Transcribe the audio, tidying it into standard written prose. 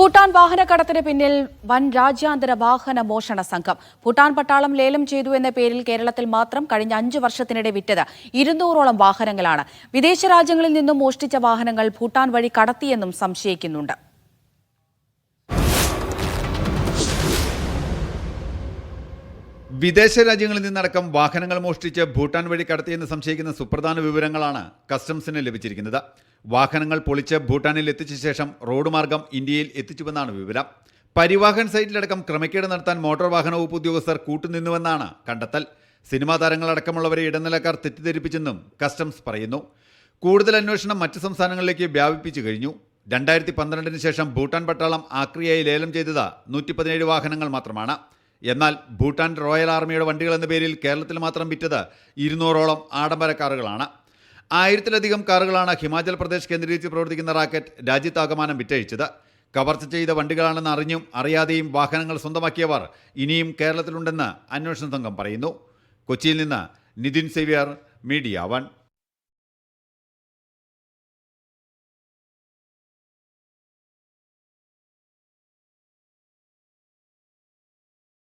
ഭൂട്ടാൻ വാഹനക്കടത്തിന് പിന്നിൽ വൻ രാജ്യാന്തര വാഹന മോഷണ സംഘം. ഭൂട്ടാൻ പട്ടാളം ലേലം ചെയ്തു എന്ന പേരിൽ കേരളത്തിൽ മാത്രം കഴിഞ്ഞ 5 വർഷത്തിനിടെ വിറ്റത് 200ഓളം വാഹനങ്ങളാണ്. വിദേശ രാജ്യങ്ങളിൽ നിന്നും മോഷ്ടിച്ച വാഹനങ്ങൾ ഭൂട്ടാൻ വഴി കടത്തിയെന്നും സംശയിക്കുന്നുണ്ട്. വിദേശ രാജ്യങ്ങളിൽ നിന്നടക്കം വാഹനങ്ങൾ മോഷ്ടിച്ച് ഭൂട്ടാൻ വഴി കടത്തിയെന്ന് സംശയിക്കുന്ന സുപ്രധാന വിവരങ്ങളാണ് കസ്റ്റംസിന് ലഭിച്ചിരിക്കുന്നത്. വാഹനങ്ങൾ പൊളിച്ച് ഭൂട്ടാനിൽ എത്തിച്ച ശേഷം റോഡ് മാർഗം ഇന്ത്യയിൽ എത്തിച്ചുവെന്നാണ് വിവരം. പരിവാഹൻ സൈറ്റിലടക്കം ക്രമക്കേട് നടത്താൻ മോട്ടോർ വാഹന വകുപ്പ് ഉദ്യോഗസ്ഥർ കൂട്ടുനിന്നുവെന്നാണ് കണ്ടെത്തൽ. സിനിമാ താരങ്ങളടക്കമുള്ളവരെ ഇടനിലക്കാർ തെറ്റിദ്ധരിപ്പിച്ചെന്നും കസ്റ്റംസ് പറയുന്നു. കൂടുതൽ അന്വേഷണം മറ്റ് സംസ്ഥാനങ്ങളിലേക്ക് വ്യാപിപ്പിച്ചു കഴിഞ്ഞു. 2012 ശേഷം ഭൂട്ടാൻ പട്ടാളം ആക്രിയായി ലേലം ചെയ്തത് 117 വാഹനങ്ങൾ മാത്രമാണ്. എന്നാൽ ഭൂട്ടാൻ റോയൽ ആർമിയുടെ വണ്ടികൾ എന്ന പേരിൽ കേരളത്തിൽ മാത്രം വിറ്റത് 200ഓളം ആഡംബര കാറുകളാണ്. 1000-ലധികം കാറുകളാണ് ഹിമാചൽ പ്രദേശ് കേന്ദ്രീകരിച്ച് പ്രവർത്തിക്കുന്ന റാക്കറ്റ് രാജ്യത്താകമാനം വിറ്റഴിച്ചത്. കവർച്ച ചെയ്ത വണ്ടികളാണെന്ന് അറിഞ്ഞും അറിയാതെയും വാഹനങ്ങൾ സ്വന്തമാക്കിയവർ ഇനിയും കേരളത്തിലുണ്ടെന്ന് അന്വേഷണ സംഘം പറയുന്നു. കൊച്ചിയിൽ നിന്ന് നിതിൻ സേവ്യർ, മീഡിയ 1.